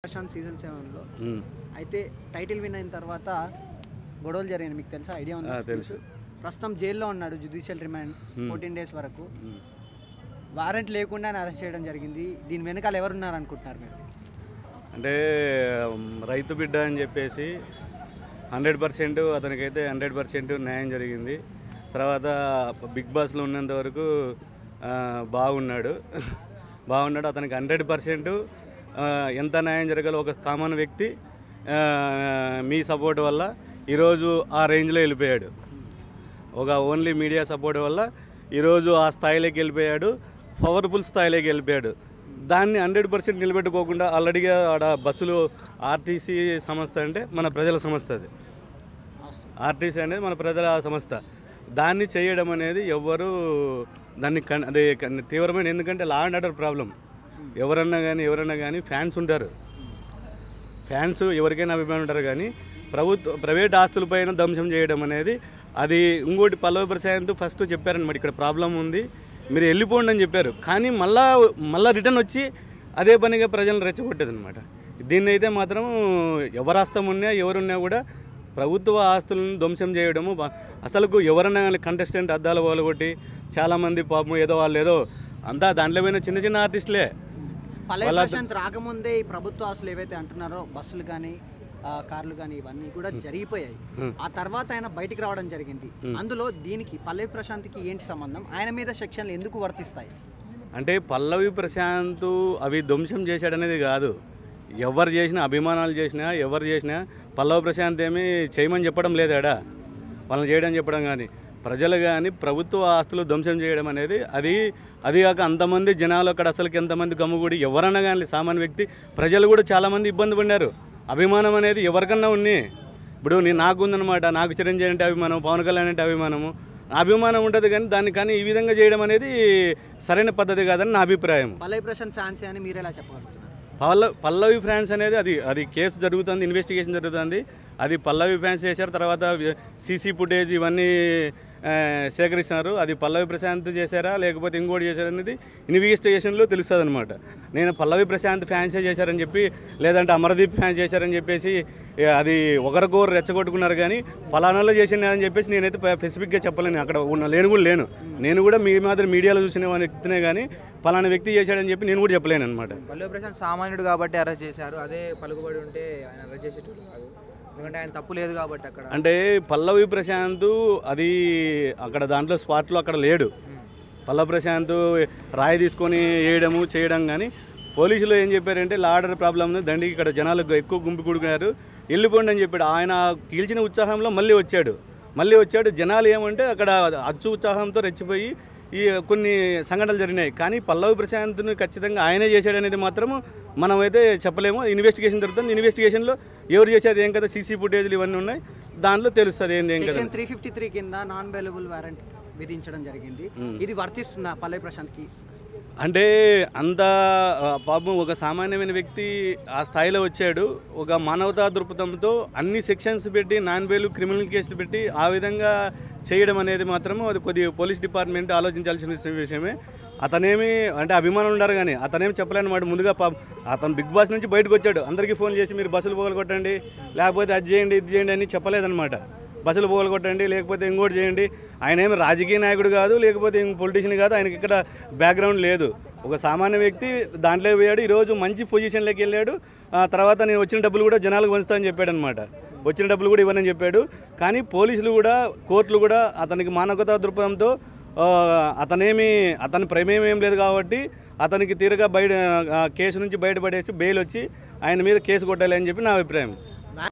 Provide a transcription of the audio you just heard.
Prashanth season 7లో అయితే title win అయిన తర్వాత గొడవలు జరిగాయి. మీకు తెలుసా? ఐడియా ఉందా? తెలుసు. ప్రస్తుతం జైల్లో ఉన్నాడు, జ్యుడిషియల్ రిమాండ్ 14 days వరకు. వారెంట్ లేకుండా అరెస్ట్ చేయడం జరిగింది. దీని వెనకాల ఎవరున్నారు అనుకుంటున్నారు మీరు? అంటే రైతు బిడ్డ అని చెప్పేసి 100% అతనికైతే 100% న్యాయం జరిగింది. తర్వాత బిగ్ బాస్లో ఉన్నంత వరకు బాగున్నాడు. అతనికి 100% ఎంత న్యాయం జరగాలో ఒక కామన్ వ్యక్తి మీ సపోర్ట్ వల్ల ఈరోజు ఆ రేంజ్లో వెళ్ళిపోయాడు. ఒక ఓన్లీ మీడియా సపోర్ట్ వల్ల ఈరోజు ఆ స్థాయిలోకి వెళ్ళిపోయాడు, పవర్ఫుల్ స్థాయిలోకి వెళ్ళిపోయాడు. దాన్ని 100% నిలబెట్టుకోకుండా ఆల్రెడీగా ఆడ బస్సులు ఆర్టీసీ సంస్థ అంటే మన ప్రజల సంస్థ, అది ఆర్టీసీ అనేది మన ప్రజల సంస్థ. దాన్ని చేయడం అనేది ఎవ్వరు దాన్ని అదే తీవ్రమైన, ఎందుకంటే లా అండ్ ఆర్డర్ ప్రాబ్లం. ఎవరన్నా కానీ ఫ్యాన్స్ ఉంటారు, ఫ్యాన్స్ ఎవరికైనా అభిమానం ఉంటారు. కానీ ప్రైవేట్ ఆస్తులపైన ధ్వంసం చేయడం అనేది అది. ఇంకోటి పల్లవి ప్రశాంత్ ఫస్ట్ చెప్పారనమాట, ఇక్కడ ప్రాబ్లం ఉంది మీరు వెళ్ళిపోండి అని చెప్పారు. కానీ మళ్ళీ రిటర్న్ వచ్చి అదే పనిగా ప్రజలను రెచ్చగొట్టేది అనమాట. దీన్ని అయితే మాత్రం ఎవరు ఆస్తం ఉన్నా ఎవరున్నా కూడా ప్రభుత్వ ఆస్తులను ధ్వంసం చేయడము. అసలుకు ఎవరన్నా కానీ కంటెస్టెంట్ అద్దాల వాళ్ళు కొట్టి చాలామంది పాపం ఏదో వాళ్ళు ఏదో అంతా దాంట్లో పోయిన చిన్న ఆర్టిస్టులే. పల్లవి ప్రశాంత్ రాకముందే ఈ ప్రభుత్వ ఆస్తులు ఏవైతే అంటున్నారో బస్సులు కానీ కార్లు కానీ ఇవన్నీ కూడా జరిగిపోయాయి. ఆ తర్వాత ఆయన బయటికి రావడం జరిగింది. అందులో దీనికి పల్లవి ప్రశాంత్కి ఏంటి సంబంధం? ఆయన మీద సెక్షన్లు ఎందుకు వర్తిస్తాయి? అంటే పల్లవి ప్రశాంత్ అవి ధ్వంసం చేశాడనేది కాదు. ఎవరు చేసినా, అభిమానాలు చేసినా, ఎవరు చేసినా పల్లవి ప్రశాంత్ ఏమీ చేయమని చెప్పడం లేదాడా, వాళ్ళని చేయడం చెప్పడం. కానీ ప్రజలు కానీ ప్రభుత్వ ఆస్తులు ధ్వంసం చేయడం అనేది అది కాక అంతమంది జనాలు అక్కడ అసలుకి ఎంతమంది గమ్ముగూడి ఎవరన్నా కానీ సామాన్య వ్యక్తి ప్రజలు కూడా చాలామంది ఇబ్బంది పడినారు. అభిమానం అనేది ఎవరికన్నా ఉంది. ఇప్పుడు నాకు ఉందన్నమాట, నాకు చిరంజీవి అంటే అభిమానం, పవన్ కళ్యాణ్ అంటే అభిమానం ఉంటుంది. కానీ ఈ విధంగా చేయడం అనేది సరైన పద్ధతి కాదని నా అభిప్రాయం. పల్లవి ప్రశాంత్ ఫ్యాన్స్ అని మీరు ఎలా చెప్పగలుగుతున్నారు? పల్లవి ఫ్యాన్స్ అనేది అది కేసు జరుగుతుంది, ఇన్వెస్టిగేషన్ జరుగుతుంది. అది పల్లవి ఫ్యాన్స్ చేశారు. తర్వాత సీసీ ఫుటేజ్ ఇవన్నీ సేకరిస్తున్నారు. అది పల్లవి ప్రశాంత్ చేశారా లేకపోతే ఇంకోటి చేశారా అనేది ఇన్వెస్టిగేషన్లో తెలుస్తుంది అనమాట. నేను పల్లవి ప్రశాంత్ ఫ్యాన్సే చేశారని చెప్పి, లేదంటే అమర్దీప్ ఫ్యాన్స్ చేశారని చెప్పేసి అది ఒకరికొకరు రెచ్చగొట్టుకున్నారు. కానీ ఫలానాలో చేసినని చెప్పేసి నేనైతే స్పెసిఫిక్గా చెప్పలేను. అక్కడ లేను. నేను కూడా మీ మాదిరి మీడియాలో చూసిన వ్యక్తినే కానీ ఫలానా వ్యక్తి చేశాడని చెప్పి నేను కూడా చెప్పలేను అనమాట. పల్లవి ప్రశాంత్ సామాన్యుడు కాబట్టి అరెస్ట్ చేశారు. అదే పలుకుబడి ఉంటే ఆయన అరెస్ట్ చేసేటోళ్ళు కాదు, ఎందుకంటే ఆయన తప్పు లేదు కాబట్టి. అక్కడ అంటే పల్లవి ప్రశాంత్ అది అక్కడ దాంట్లో స్పాట్లో అక్కడ లేడు. పల్లవి ప్రశాంత్ రాయి తీసుకొని చేయడం కానీ పోలీసులు ఏం చెప్పారంటే లా ఆర్డర్ ప్రాబ్లమ్ని దండికి ఇక్కడ జనాలు ఎక్కువ గుంపు కూడుకున్నారు, వెళ్ళిపోండి అని చెప్పాడు. ఆయన గెలిచిన ఉత్సాహంలో మళ్ళీ వచ్చాడు. జనాలు ఏమంటే అక్కడ అచ్చు ఉత్సాహంతో రెచ్చిపోయి ఈ కొన్ని సంఘటనలు జరిగినాయి. కానీ పల్లవి ప్రశాంత్ని ఖచ్చితంగా ఆయనే చేశాడనేది మాత్రం మనమైతే చెప్పలేము. ఇన్వెస్టిగేషన్ జరుగుతుంది. ఇన్వెస్టిగేషన్లో ఎవరు చేసేది ఏం కదా, సీసీ ఫుటేజ్లు ఇవన్నీ ఉన్నాయి, దాంట్లో తెలుస్తుంది ఏం కదా. 353 కింద నాన్ అవైలబుల్ వారెంట్ విధించడం జరిగింది. ఇది వర్తిస్తుందా పల్లవి ప్రశాంత్కి? అంటే అంత పాపం ఒక సామాన్యమైన వ్యక్తి ఆ స్థాయిలో వచ్చాడు. ఒక మానవతా దృక్పథంతో అన్ని సెక్షన్స్ పెట్టి నాన్ బెయిల్ క్రిమినల్ కేసులు పెట్టి ఆ విధంగా చేయడం అనేది మాత్రం అది కొద్దిగా పోలీస్ డిపార్ట్మెంట్ ఆలోచించాల్సిన విషయమే. అతనేమి అంటే అభిమానులు ఉన్నారు కానీ అతనేమి చెప్పలేనమాట. ముందుగా అతను బిగ్ బాస్ నుంచి బయటకు వచ్చాడు, అందరికీ ఫోన్ చేసి మీరు బస్సులు పోగొట్టండి, లేకపోతే అది చేయండి ఇది చేయండి అని చెప్పలేదన్నమాట. బస్సులు పోగొట్టండి లేకపోతే ఇంకోటి చేయండి. ఆయన ఏమి రాజకీయ నాయకుడు కాదు, లేకపోతే పొలిటీషియన్ కాదు, ఆయనకి ఇక్కడ బ్యాక్గ్రౌండ్ లేదు. ఒక సామాన్య వ్యక్తి దాంట్లో పోయాడు, ఈరోజు మంచి పొజిషన్లోకి వెళ్ళాడు. తర్వాత నేను వచ్చిన డబ్బులు కూడా జనాలకు పంచుతా అని చెప్పాడు అనమాట. వచ్చిన డబ్బులు కూడా ఇవ్వనని చెప్పాడు. కానీ పోలీసులు కూడా కోర్టులు కూడా అతనికి మానవతా దృక్పథంతో అతని ప్రమేయం ఏం లేదు కాబట్టి అతనికి తీరుగా కేసు నుంచి బయటపడేసి బెయిల్ వచ్చి ఆయన మీద కేసు కొట్టాలి అని చెప్పి నా అభిప్రాయం.